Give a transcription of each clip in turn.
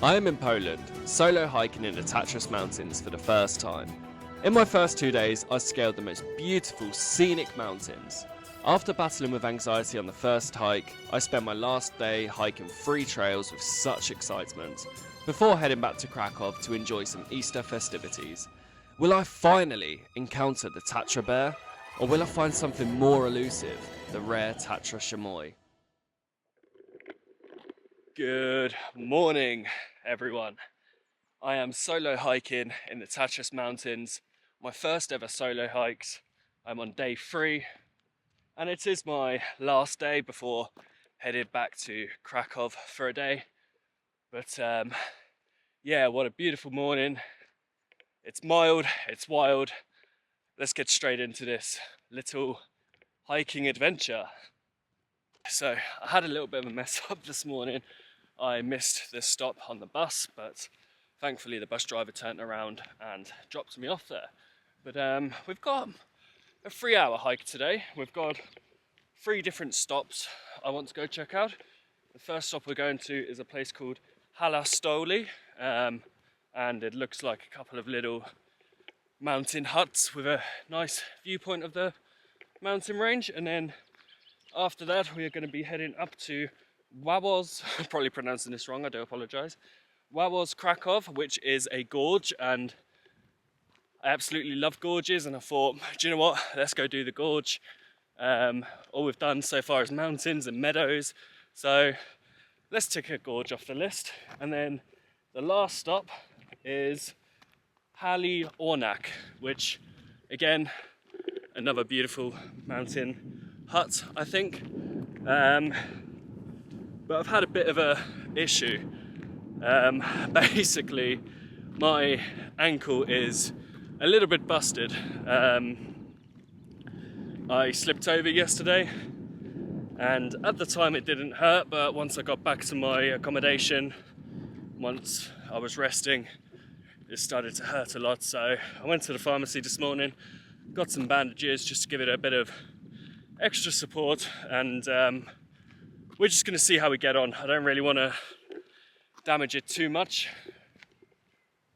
I am in Poland, solo hiking in the Tatras Mountains for the first time. In my first 2 days, I scaled the most beautiful scenic mountains. After battling with anxiety on the first hike, I spent my last day hiking 3 trails with such excitement, before heading back to Krakow to enjoy some Easter festivities. Will I finally encounter the Tatra bear, or will I find something more elusive, the rare Tatra chamois? Good morning, everyone. I am solo hiking in the Tatras Mountains, my first ever solo hikes. I'm on day 3, and it is my last day before headed back to Krakow for a day. But yeah, what a beautiful morning. It's mild, it's wild. Let's get straight into this little hiking adventure. So I had a little bit of a mess up this morning. I missed the stop on the bus, but thankfully the bus driver turned around and dropped me off there. But we've got a 3-hour hike today. We've got 3 different stops I want to go check out. The first stop we're going to is a place called Halastoli, and it looks like a couple of little mountain huts with a nice viewpoint of the mountain range. And then after that we are going to be heading up to Wałos, I'm probably pronouncing this wrong, I do apologise. Wałos Krakow, which is a gorge, and I absolutely love gorges, and I thought, do you know what, let's go do the gorge. All we've done so far is mountains and meadows, so let's tick a gorge off the list. And then the last stop is Hali Ornak, which again, another beautiful mountain hut, I think. But I've had a bit of a issue. Basically, my ankle is a little bit busted. I slipped over yesterday, and at the time it didn't hurt, but once I got back to my accommodation, once I was resting, it started to hurt a lot. So I went to the pharmacy this morning, got some bandages just to give it a bit of extra support, and we're just going to see how we get on. I don't really want to damage it too much,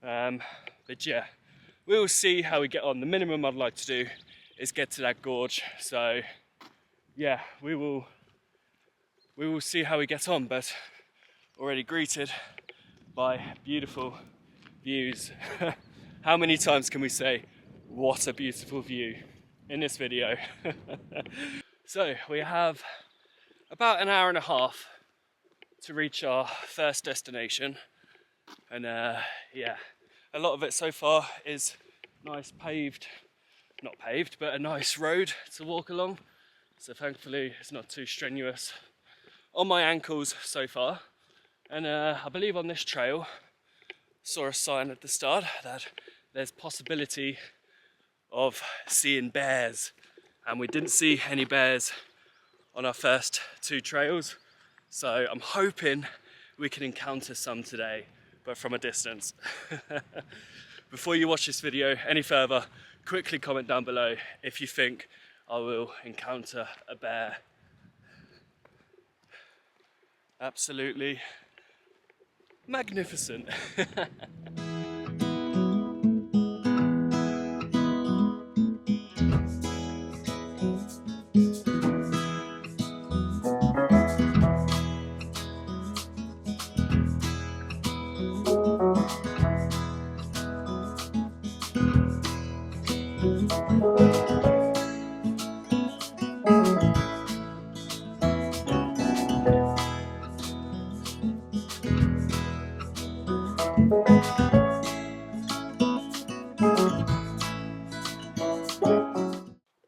but yeah, we will see how we get on. The minimum I'd like to do is get to that gorge, so yeah, we will see how we get on. But already greeted by beautiful views. How many times can we say what a beautiful view in this video? So we have about an hour and a half to reach our first destination, and yeah, a lot of it so far is nice not paved, but a nice road to walk along, so thankfully it's not too strenuous on my ankles so far. And I believe on this trail saw a sign at the start that there's possibility of seeing bears, and we didn't see any bears on our first 2 trails, so I'm hoping we can encounter some today, but from a distance. Before you watch this video any further, quickly comment down below if you think I will encounter a bear. Absolutely magnificent.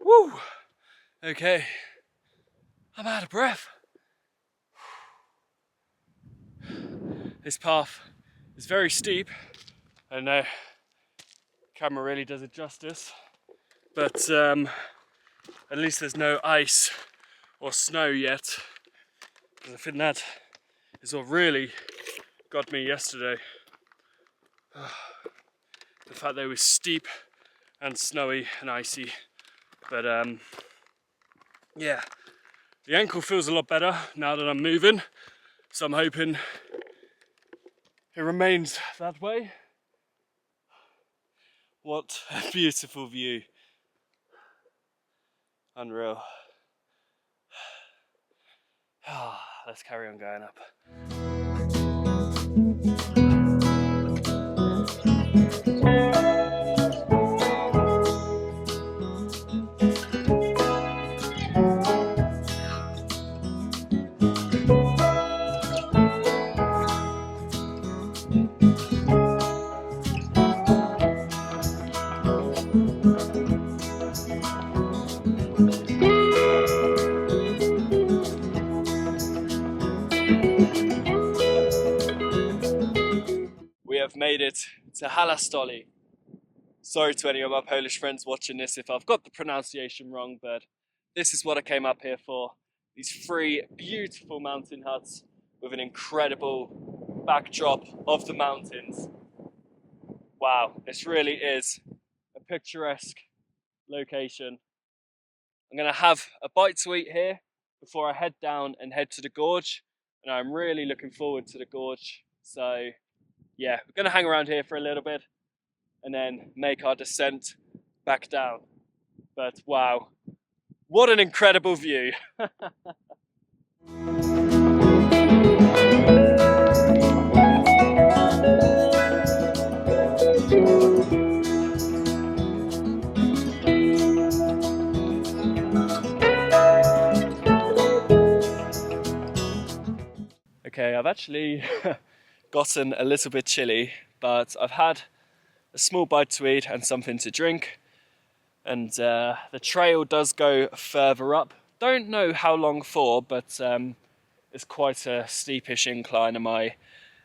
Woo! Okay, I'm out of breath. This path is very steep. I don't know, camera really does it justice, but at least there's no ice or snow yet, because I think that is what really got me yesterday. The fact that it was steep and snowy and icy. But yeah, the ankle feels a lot better now that I'm moving, so I'm hoping it remains that way. What a beautiful view. Unreal. Let's carry on going up. We have made it to Halastoli. Sorry to any of my Polish friends watching this if I've got the pronunciation wrong, but this is what I came up here for. These 3 beautiful mountain huts with an incredible backdrop of the mountains. Wow, this really is a picturesque location. I'm gonna have a bite to eat here before I head down and head to the gorge, and I'm really looking forward to the gorge. So yeah, we're gonna hang around here for a little bit and then make our descent back down. But wow, what an incredible view. Okay, I've actually gotten a little bit chilly, but I've had a small bite to eat and something to drink, and the trail does go further up. Don't know how long for, but it's quite a steepish incline and my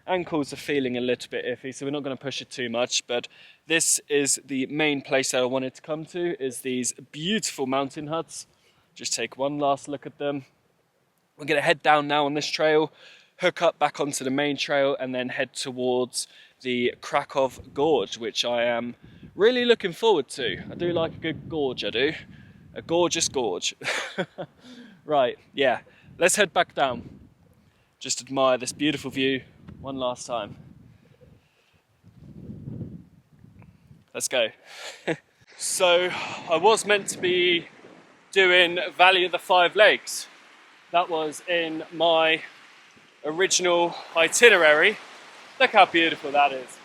ankles are feeling a little bit iffy, so we're not going to push it too much. But this is the main place that I wanted to come to, is these beautiful mountain huts. Just take one last look at them. We're going to head down now on this trail, hook up back onto the main trail, and then head towards the Krakow gorge, which I am really looking forward to. I do like a good gorge, I do. A gorgeous gorge. Right, yeah, let's head back down. Just admire this beautiful view one last time. Let's go. So I was meant to be doing Valley of the Five Lakes. That was in my original itinerary. Look how beautiful that is.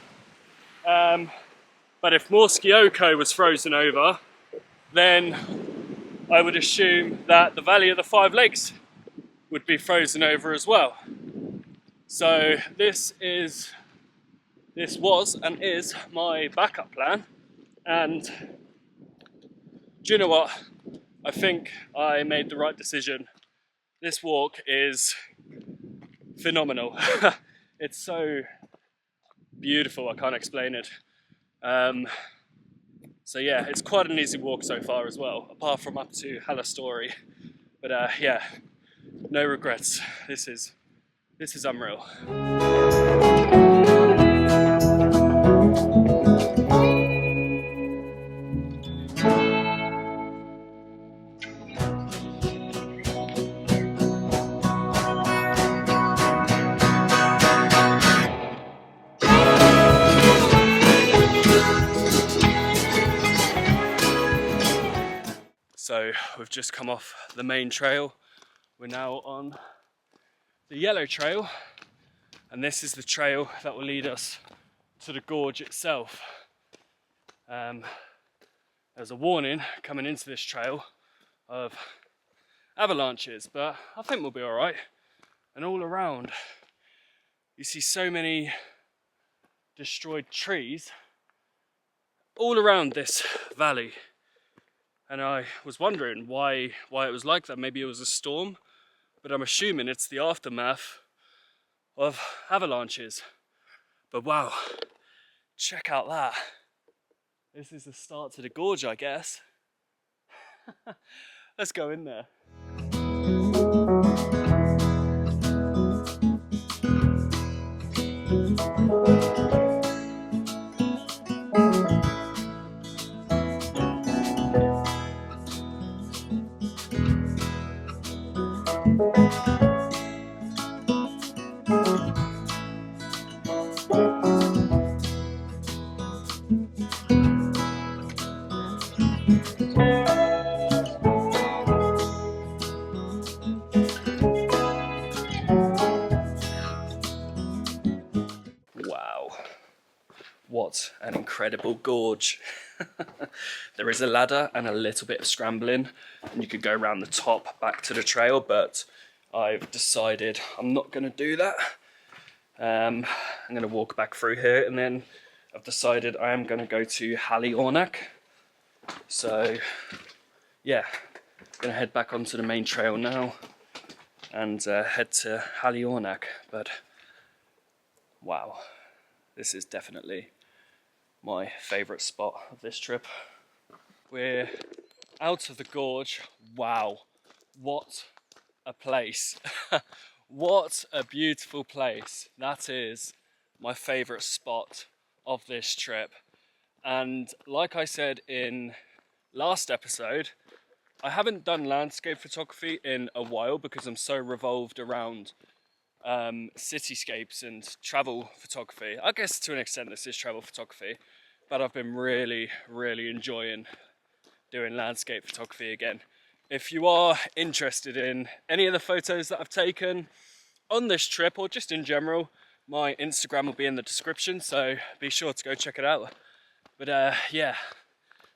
But if Morskioko was frozen over, then I would assume that the Valley of the Five Lakes would be frozen over as well. So this was and is my backup plan. And do you know what? I think I made the right decision. This walk is phenomenal. It's so beautiful, I can't explain it. So yeah, it's quite an easy walk so far as well, apart from up to Halastoli. But yeah, no regrets. This is unreal. So we've just come off the main trail. We're now on the yellow trail, and this is the trail that will lead us to the gorge itself. There's a warning coming into this trail of avalanches, but I think we'll be all right. And all around, you see so many destroyed trees all around this valley. And I was wondering why it was like that. Maybe it was a storm, but I'm assuming it's the aftermath of avalanches. But wow, check out that. This is the start to the gorge, I guess. Let's go in there. What an incredible gorge. There is a ladder and a little bit of scrambling, and you could go around the top back to the trail, but I've decided I'm not going to do that. I'm going to walk back through here, and then I've decided I am going to go to Haliornak. So yeah, I'm going to head back onto the main trail now and head to Haliornak. But wow, this is definitely my favourite spot of this trip. We're out of the gorge. Wow, what a place. What a beautiful place. That is my favourite spot of this trip. And like I said in last episode, I haven't done landscape photography in a while because I'm so revolved around cityscapes and travel photography. I guess to an extent this is travel photography, but I've been really enjoying doing landscape photography again. If you are interested in any of the photos that I've taken on this trip or just in general, my Instagram will be in the description, so be sure to go check it out. But yeah,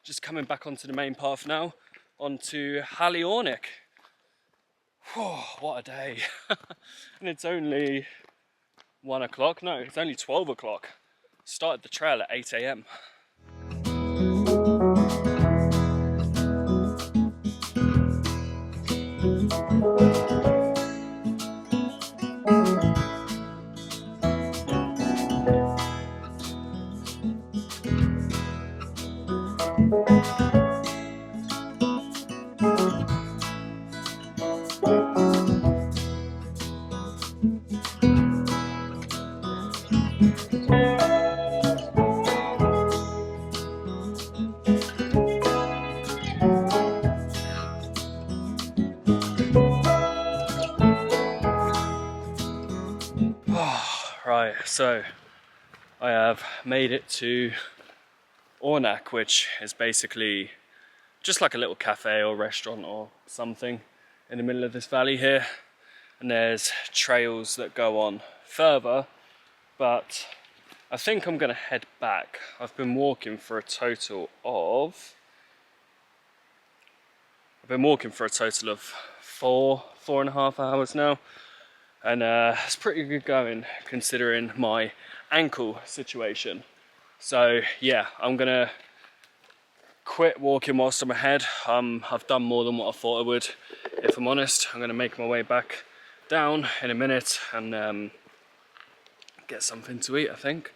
just coming back onto the main path now, onto Haliornak. Oh, what a day. And it's only 1 o'clock, no, it's only 12 o'clock. Started the trail at 8 AM. Right, so I have made it to Ornak, which is basically just like a little cafe or restaurant or something in the middle of this valley here. And there's trails that go on further, but I think I'm gonna head back. I've been walking for a total of 4.5 hours now. And it's pretty good going considering my ankle situation. So yeah, I'm gonna quit walking whilst I'm ahead. I've done more than what I thought I would, if I'm honest. I'm gonna make my way back down in a minute and get something to eat, I think.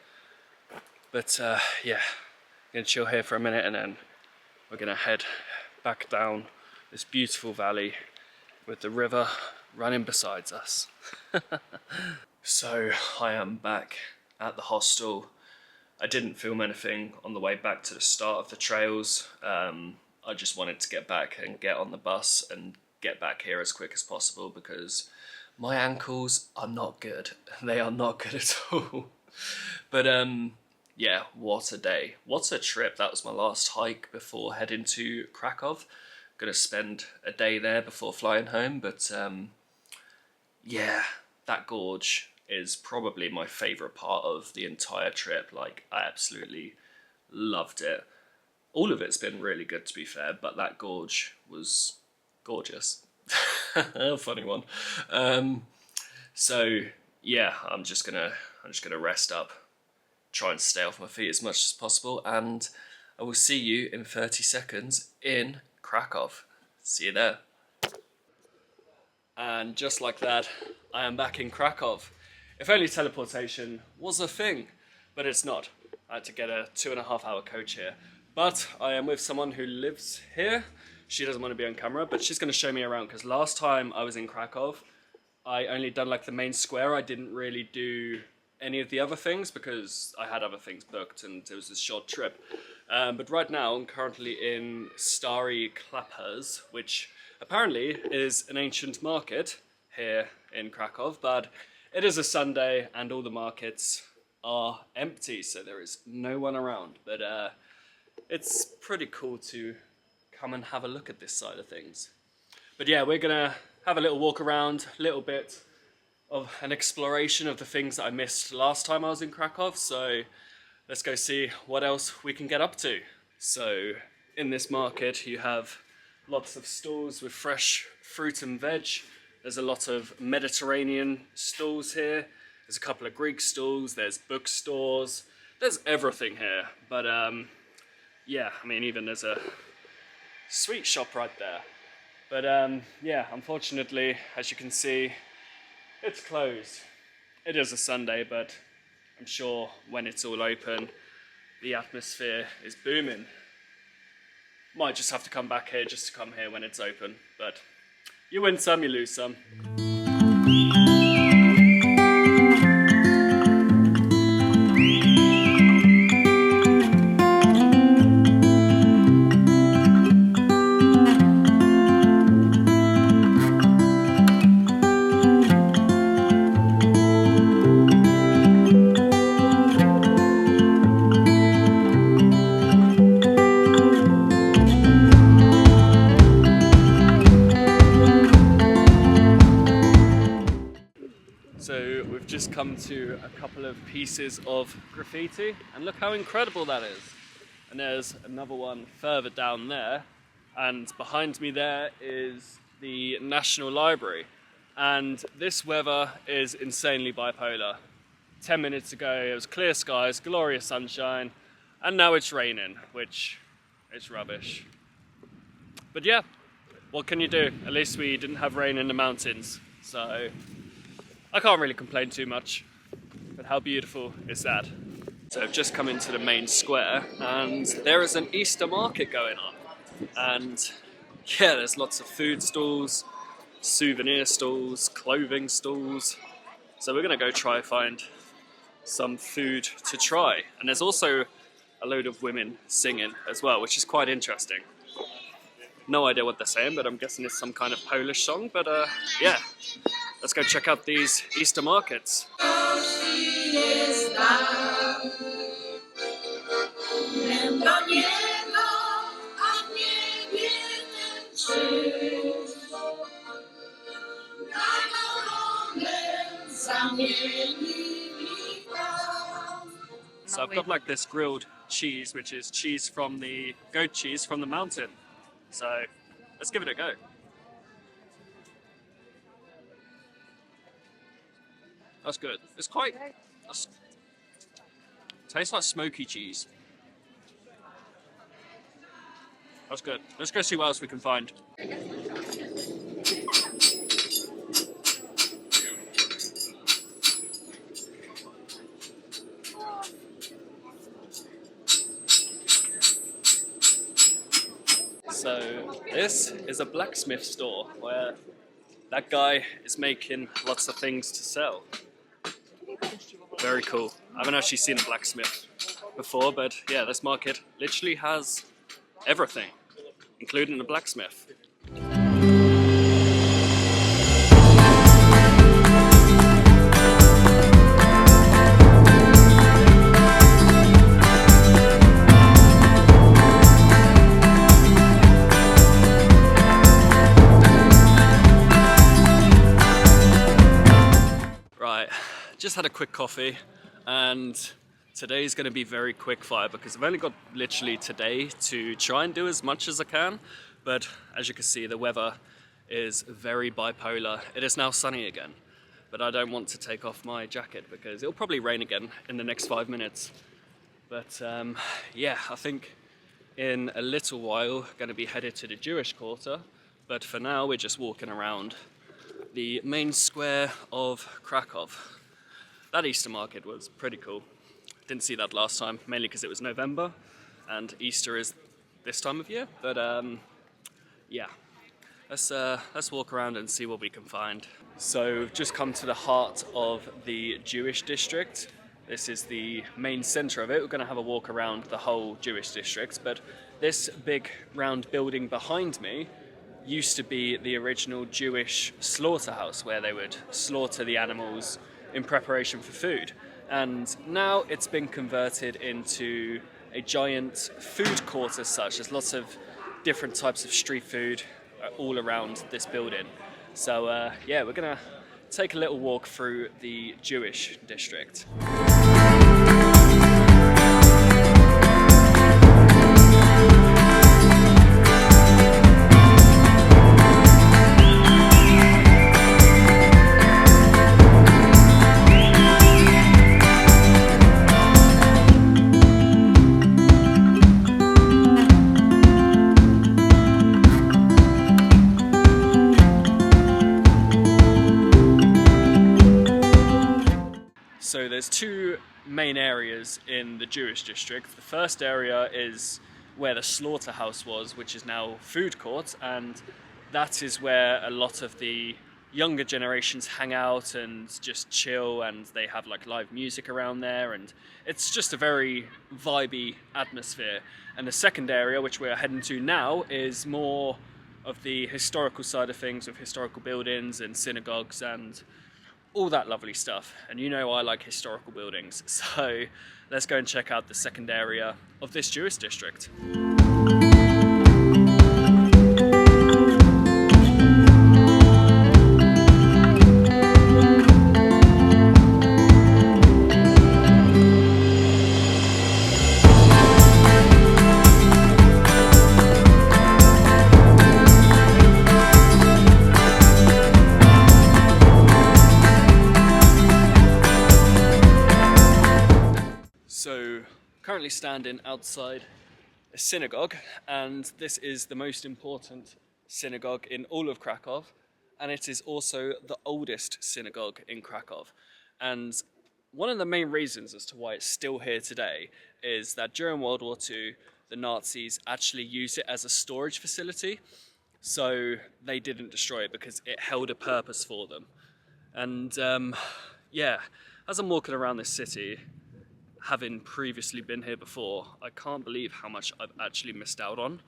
But yeah, I'm gonna chill here for a minute and then we're gonna head back down this beautiful valley with the river running beside us. So I am back at the hostel. I didn't film anything on the way back to the start of the trails. I just wanted to get back and get on the bus and get back here as quick as possible because my ankles are not good. They are not good at all. But yeah, what a day. What a trip. That was my last hike before heading to Krakow. Gonna spend a day there before flying home, but yeah, that gorge is probably my favourite part of the entire trip. Like, I absolutely loved it. All of it's been really good, to be fair, but that gorge was gorgeous. Funny one. So yeah, I'm just gonna rest up, try and stay off my feet as much as possible, and I will see you in 30 seconds in Krakow. See you there. And just like that, I am back in Krakow. If only teleportation was a thing, but it's not. I had to get a 2.5 hour coach here. But I am with someone who lives here. She doesn't want to be on camera, but she's going to show me around because last time I was in Krakow, I only done like the main square. I didn't really do any of the other things because I had other things booked and it was a short trip. But right now I'm currently in Stary Klappers, which apparently is an ancient market here in Krakow, but it is a Sunday and all the markets are empty, so there is no one around. But it's pretty cool to come and have a look at this side of things. But yeah, we're gonna have a little walk around, a little bit of an exploration of the things that I missed last time I was in Krakow. So let's go see what else we can get up to. So in this market you have lots of stalls with fresh fruit and veg. There's a lot of Mediterranean stalls here. There's a couple of Greek stalls, there's bookstores, there's everything here. But yeah, I mean, even there's a sweet shop right there. But yeah, unfortunately, as you can see, it's closed. It is a Sunday, but I'm sure when it's all open, the atmosphere is booming. Might just have to come back here just to come here when it's open, but you win some, you lose some. So we've just come to a couple of pieces of graffiti, and look how incredible that is. And there's another one further down there, and behind me there is the National Library. And this weather is insanely bipolar. 10 minutes ago it was clear skies, glorious sunshine, and now it's raining, which is rubbish. But yeah, what can you do? At least we didn't have rain in the mountains, so I can't really complain too much. But how beautiful is that? So I've just come into the main square, and there is an Easter market going on. And yeah, there's lots of food stalls, souvenir stalls, clothing stalls. So we're gonna go try find some food to try. And there's also a load of women singing as well, which is quite interesting. No idea what they're saying, but I'm guessing it's some kind of Polish song. But yeah, let's go check out these Easter markets. So I've got like this grilled cheese, which is cheese from the goat cheese from the mountain. So let's give it a go. That's good. It's quite, tastes like smoky cheese. That's good. Let's go see what else we can find. So this is a blacksmith store where that guy is making lots of things to sell. Very cool. I haven't actually seen a blacksmith before, but yeah, this market literally has everything, including a blacksmith. Right, just had a quick coffee, and today's going to be very quick fire because I've only got literally today to try and do as much as I can. But as you can see, the weather is very bipolar. It is now sunny again, but I don't want to take off my jacket because it'll probably rain again in the next 5 minutes. But yeah, I think in a little while going to be headed to the Jewish quarter. But for now, we're just walking around the main square of Krakow. That Easter market was pretty cool. Didn't see that last time, mainly because it was November and Easter is this time of year. But yeah, let's walk around and see what we can find. So we've just come to the heart of the Jewish district. This is the main center of it. We're going to have a walk around the whole Jewish district, but this big round building behind me used to be the original Jewish slaughterhouse where they would slaughter the animals in preparation for food. And now it's been converted into a giant food court as such. There's lots of different types of street food all around this building. So yeah, we're gonna take a little walk through the Jewish district. there's two main areas in the Jewish district. The first area is where the slaughterhouse was, which is now food court, and that is where a lot of the younger generations hang out and just chill, and they have like live music around there, and it's just a very vibey atmosphere. And the second area, which we're heading to now, is more of the historical side of things, with historical buildings and synagogues and all that lovely stuff. And you know I like historical buildings, so let's go and check out the second area of this Jewish district. So, currently standing outside a synagogue, and this is the most important synagogue in all of Krakow, and it is also the oldest synagogue in Krakow. And one of the main reasons as to why it's still here today is that during World War II, the Nazis actually used it as a storage facility, so they didn't destroy it because it held a purpose for them. And yeah, as I'm walking around this city, having previously been here before, I can't believe how much I've actually missed out on.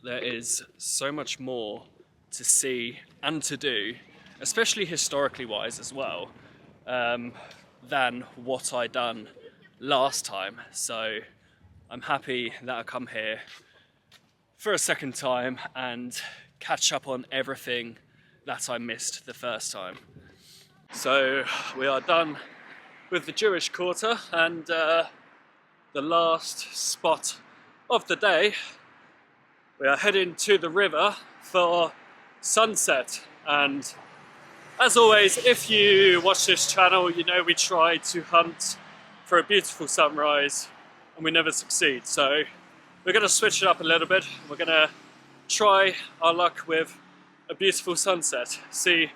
There is so much more to see and to do, especially historically wise as well, than what I done last time. So I'm happy that I come here for a second time and catch up on everything that I missed the first time. So we are done with the Jewish quarter, and the last spot of the day, we are heading to the river for sunset. And as always, if you watch this channel, you know we try to hunt for a beautiful sunrise and we never succeed. So we're going to switch it up a little bit. We're going to try our luck with a beautiful sunset, see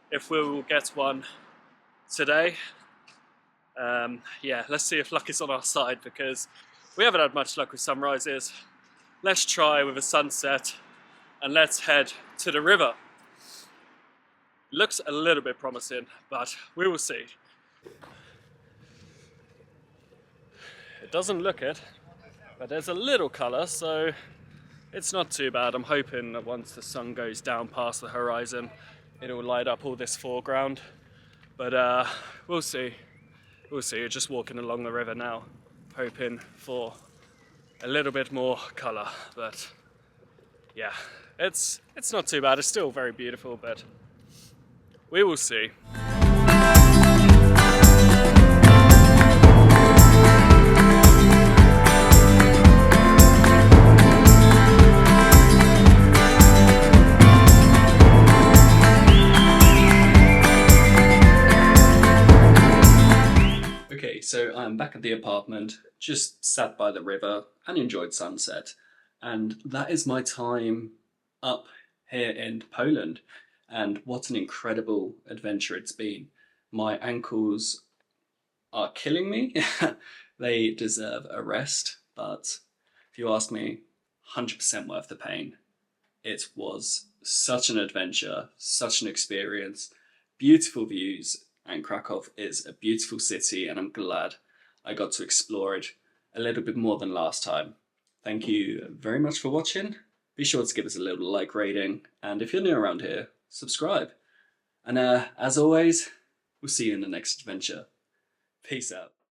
if we will get one today. Yeah, let's see if luck is on our side, because we haven't had much luck with sunrises. Let's try with a sunset, and let's head to the river. Looks a little bit promising, but we will see. It doesn't look it, but there's a little colour, so it's not too bad. I'm hoping that once the sun goes down past the horizon, it'll light up all this foreground. But we'll see. We'll see. You're just walking along the river now, hoping for a little bit more colour. But yeah, it's not too bad. It's still very beautiful, but we will see. So I'm back at the apartment, just sat by the river and enjoyed sunset. And that is my time up here in Poland. And what an incredible adventure it's been. My ankles are killing me. They deserve a rest, but if you ask me, 100% worth the pain. It was such an adventure, such an experience, beautiful views. And Krakow is a beautiful city, and I'm glad I got to explore it a little bit more than last time. Thank you very much for watching. Be sure to give us a little like rating, and if you're new around here, subscribe. And as always, we'll see you in the next adventure. Peace out.